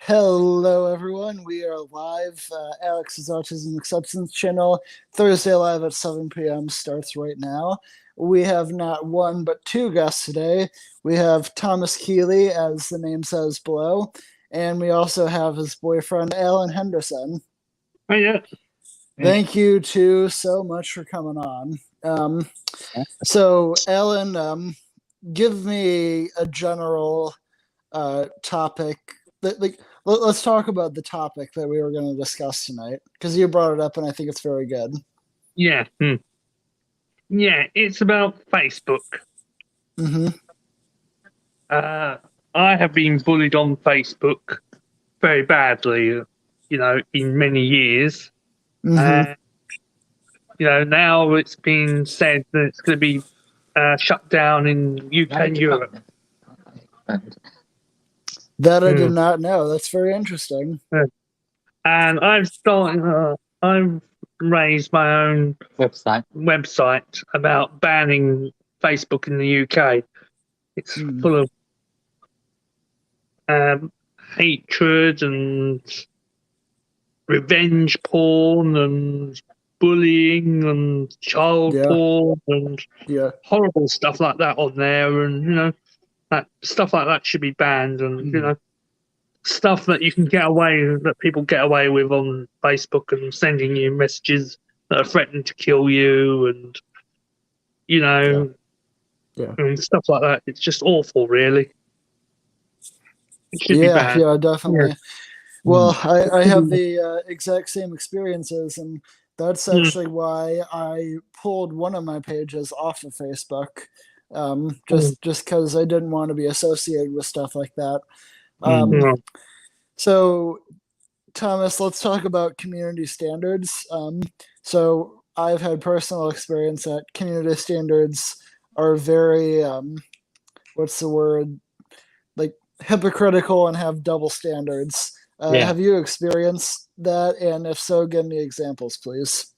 Hello, everyone. We are live. Alex's Autism Acceptance channel, Thursday live at 7 p.m. starts right now. We have not one but two guests today. We have Thomas Keeley, as the name says below, and we also have his boyfriend, Alan Henderson. Oh, yeah. Thank you two so much for coming on. So, Alan, give me a general topic let's talk about the topic that we were going to discuss tonight, because you brought it up and I think it's very good. Yeah. Yeah, it's about Facebook. Mm-hmm. I have been bullied on Facebook very badly, in many years. Mm-hmm. Now it's been said that it's going to be shut down in UK and Europe. That I did not know. That's very interesting. And I've raised my own website about banning Facebook in the UK. It's full of hatred and revenge porn and bullying and child porn and horrible stuff like that on there, and that stuff like that should be banned, and stuff that you can get away that people get away with on Facebook and sending you messages that are threatening to kill you, and and stuff like that. It's just awful, really. It should be banned. Yeah, definitely. Yeah. Well, I have the exact same experiences, and that's actually why I pulled one of my pages off of Facebook, just because I didn't want to be associated with stuff like that. So, Thomas, let's talk about community standards. So I've had personal experience that community standards are very, what's the word, like hypocritical and have double standards. Have you experienced that? And if so, give me examples, please.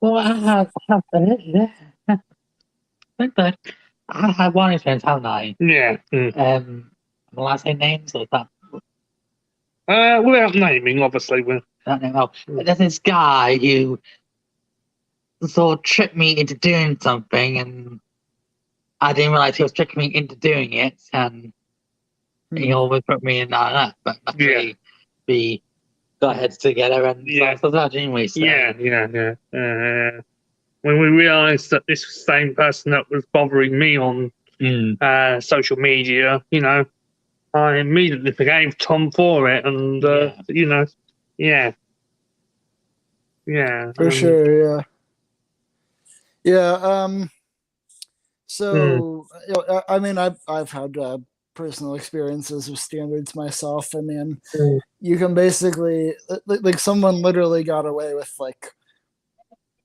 Well, I have one experience, haven't I? Yeah. Will I say names or that? Without naming, obviously. There's this guy who sort of tricked me into doing something, and I didn't realize he was tricking me into doing it, and he always put me in that. But actually, we got heads together, and so that, didn't we? So. When we realised that this was the same person that was bothering me on social media, I immediately forgave Tom for it, and for sure, So I mean, I've had personal experiences with standards myself. I mean, you can basically like someone literally got away with like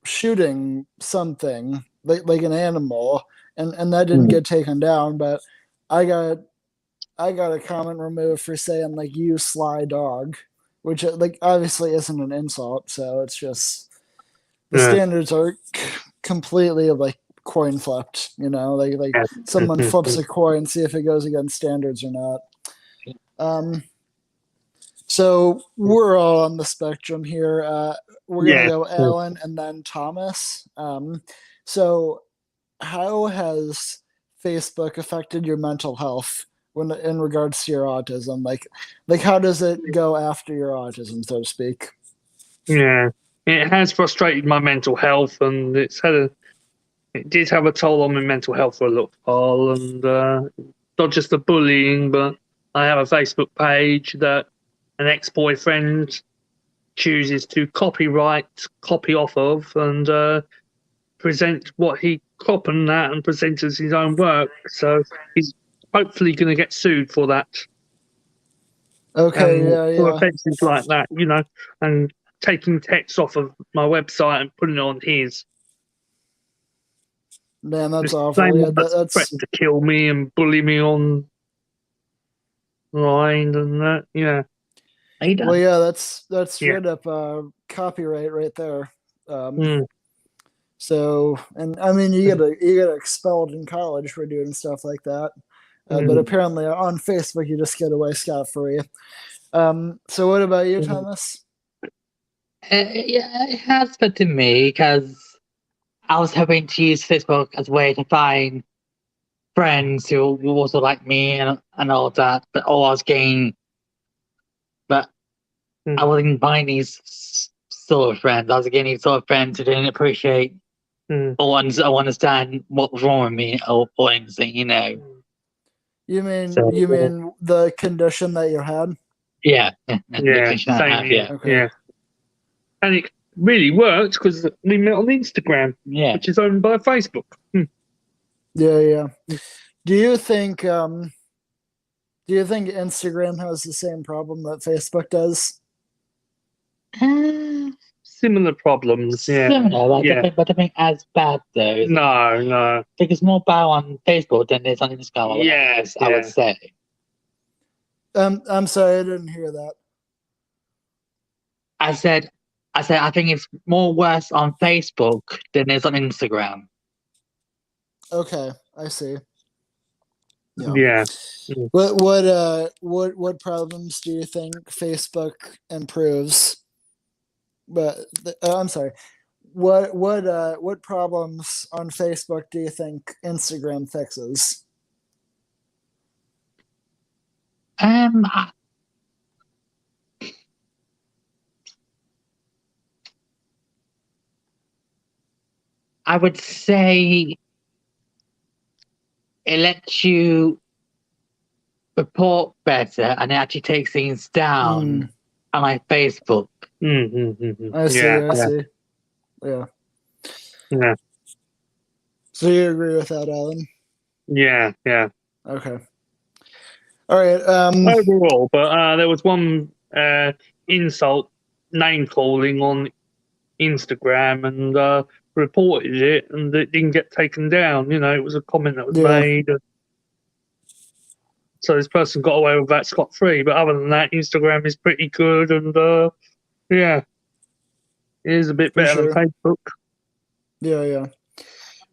shooting something like an animal, and that didn't get taken down, but I got a comment removed for saying like "you sly dog," which like obviously isn't an insult. So it's just the standards are completely like coin flipped. Like someone flips a coin, see if it goes against standards or not. So we're all on the spectrum here. We're gonna go Alan and then Thomas. So how has Facebook affected your mental health in regards to your autism? Like how does it go after your autism, so to speak? Yeah, it has frustrated my mental health, and it did have a toll on my mental health for a little while, and not just the bullying, but I have a Facebook page that an ex-boyfriend chooses to copy off of, and present what he crop and that, and present as his own work. So he's hopefully going to get sued for that. Okay, for offences like that, and taking text off of my website and putting it on his. Man, that's awful. That's threatened to kill me and bully me online and that. Yeah. Well, that's straight up copyright right there. So, and I mean, you get expelled in college for doing stuff like that. But apparently on Facebook, you just get away scot-free. So what about you, Thomas? Yeah, it has affected me because I was hoping to use Facebook as a way to find friends who also like me and all that, but all I was getting, but I wasn't finding these sort of friends. I was getting these sort of friends who didn't appreciate or understand what was wrong with me or anything, you know. You mean So- the condition that you had? Yeah, Yeah, same here. Okay. Yeah, and it really worked because we met on Instagram, yeah. which is owned by Facebook. Yeah. Do you think Instagram has the same problem that Facebook does? Similar problems. Yeah. Similar, like, Yeah. but I think as bad though. No. I think it's more bad on Facebook than it's on Instagram. Yes, I would say. I'm sorry, I didn't hear that. I said I think it's more worse on Facebook than it's on Instagram. Okay, I see. Yeah. What problems do you think Facebook improves? But I'm sorry. What problems on Facebook do you think Instagram fixes? I would say it lets you report better and it actually takes things down on my Facebook. I see. I see. Yeah. Yeah. So you agree with that, Alan? Yeah. Yeah. Okay. All right. Overall, but there was one insult, name calling on Instagram, and reported it, and it didn't get taken down. You know, it was a comment that was made. So this person got away with that scot-free. But other than that, Instagram is pretty good, and yeah, it is a bit better than Facebook. Yeah.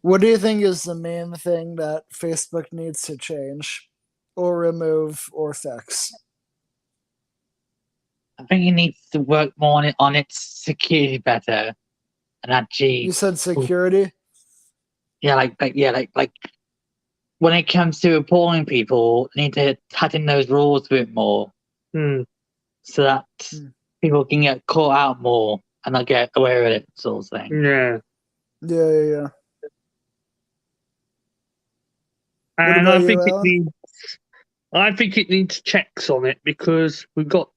What do you think is the main thing that Facebook needs to change, or remove, or fix? I think it needs to work more on its security better, and actually. You said security. Yeah, like when it comes to reporting people, they need to tighten those rules a bit more, so that people can get caught out more and not get away with it, sort of thing. Yeah. And I think it needs checks on it, because we've got,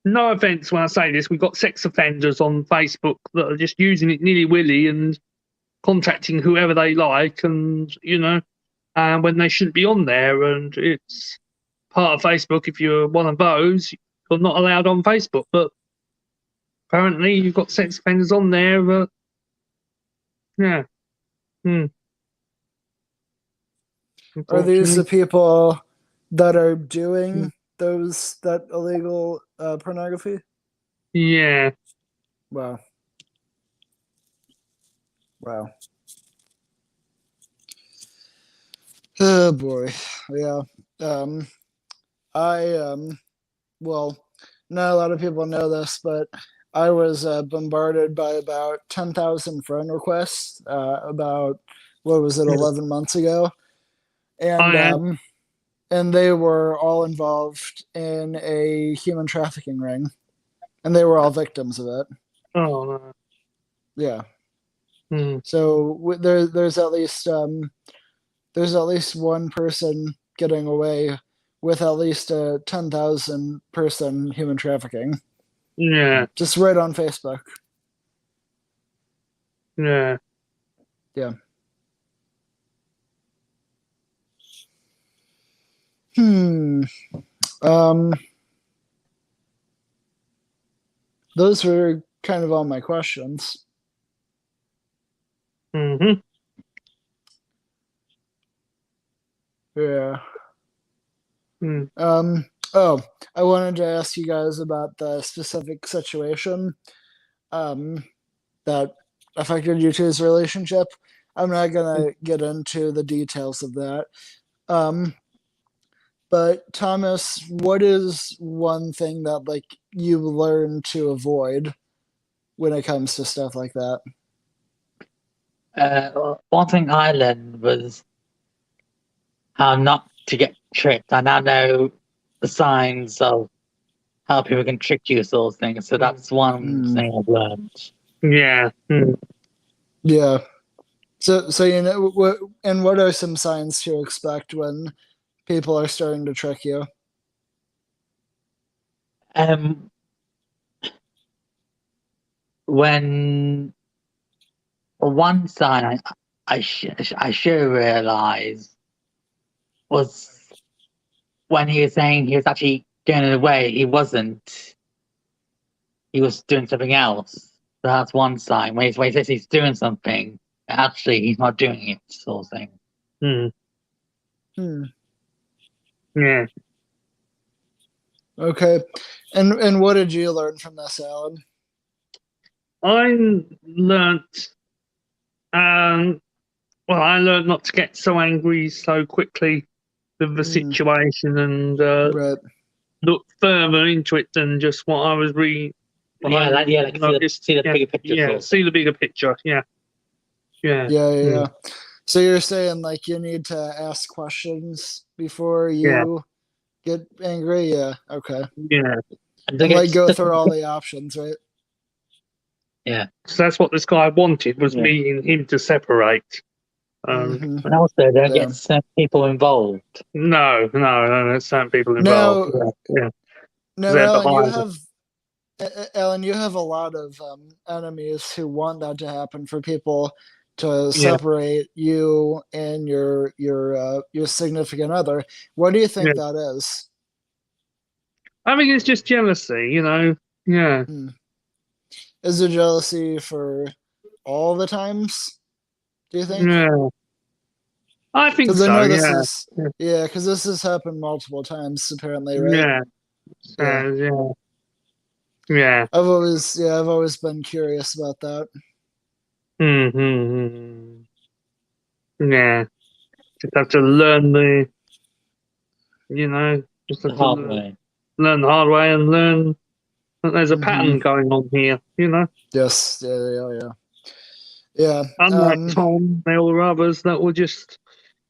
no offense when I say this, we've got sex offenders on Facebook that are just using it nilly-willy and contacting whoever they like, and and when they shouldn't be on there, and it's part of Facebook. If you're one of those, you're not allowed on Facebook. But apparently, you've got sex offenders on there. But yeah. Are these the people that are doing that illegal pornography? Yeah. Wow. Oh boy. Yeah. Well, not a lot of people know this, but I was bombarded by about 10,000 friend requests about, 11 months ago. And and they were all involved in a human trafficking ring, and they were all victims of it. Oh no. Yeah. So there's at least one person getting away with at least a 10,000 person human trafficking. Yeah. Just right on Facebook. Yeah. Yeah. Those were kind of all my questions. Yeah. Oh, I wanted to ask you guys about the specific situation that affected you two's relationship. I'm not gonna get into the details of that. But Thomas, what is one thing that like you learned to avoid when it comes to stuff like that? One thing I learned was how not to get tricked. I now know the signs of how people can trick you, sort of thing. So that's one thing I've learned. Yeah. Yeah. So you know what? And what are some signs to expect when people are starting to trick you? When one sign I should realize was when he was saying he was actually going away. He wasn't. He was doing something else. So that's one sign. When he says he's doing something, actually he's not doing it, sort of thing. Yeah. Okay. And what did you learn from this, Alan? I learnt, I learned not to get so angry so quickly with the situation and Right. look further into it than just what I was reading. Like see the bigger picture. Yeah, see the bigger picture. Yeah. So you're saying like you need to ask questions before you get angry? Yeah. Okay. Yeah. And like go through all the options, right? Yeah. So that's what this guy wanted, was me and him to separate. And also, don't get some people involved. No, certain people involved. No, Alan, you have a lot of enemies who want that to happen, for people to separate you and your significant other. What do you think that is? I think it's just jealousy, you know. Yeah. Is it jealousy for all the times, do you think? Yeah. I think so. I know this because this has happened multiple times apparently, right? Yeah. I've always been curious about that. Yeah. Just have to learn the hard way. Learn the hard way and learn that there's a pattern going on here, you know. Yes. Yeah. Unlike Tom, there were others that were just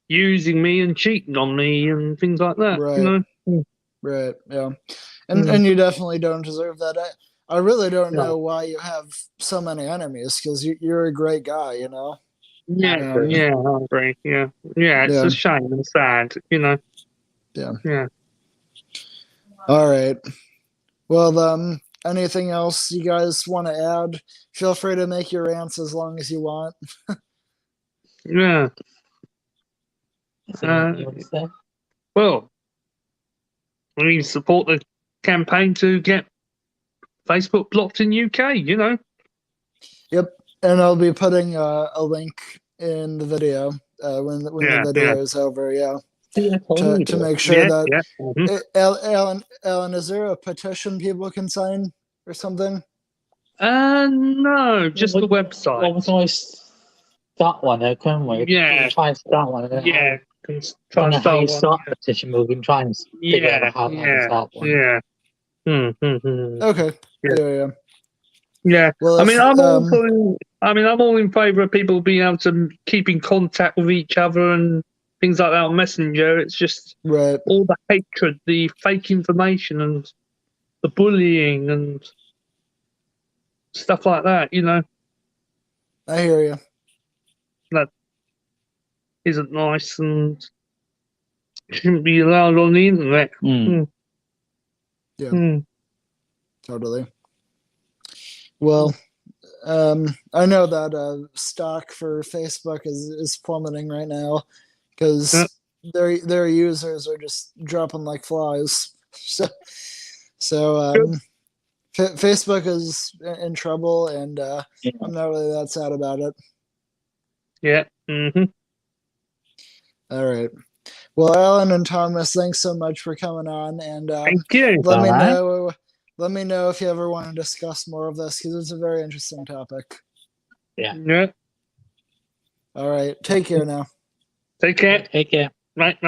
using me and cheating on me and things like that. Right. You know. Right. Yeah. And you definitely don't deserve that. I really don't know why you have so many enemies, because you're a great guy, you know. Yeah, I agree. Yeah, it's a shame and sad, you know. Yeah. All right. Well, anything else you guys want to add? Feel free to make your rants as long as you want. Yeah. Well, we support the campaign to get Facebook blocked in UK, you know. Yep, and I'll be putting a link in the video when the video is over. Yeah, to make sure that Alan, is there a petition people can sign or something? No, just the website. Well, we can always start one, though, can we? Yeah. Try and start one. Yeah. I don't know how you start a petition, but we can try and figure out how to start one. Yeah. Okay. Yeah. Well, I'm all in favour of people being able to keep in contact with each other and things like that on Messenger. It's just all the hatred, the fake information, and the bullying and stuff like that, you know. I hear you. That isn't nice and shouldn't be allowed on the internet. Yeah. Totally. Well, I know that stock for Facebook is plummeting right now because their users are just dropping like flies. So Facebook is in trouble, and I'm not really that sad about it. Yeah. All right. Well, Alan and Thomas, thanks so much for coming on, and thank you. Let me know if you ever want to discuss more of this, because it's a very interesting topic. Yeah. All right. Take care now. Take care. Take care. Right.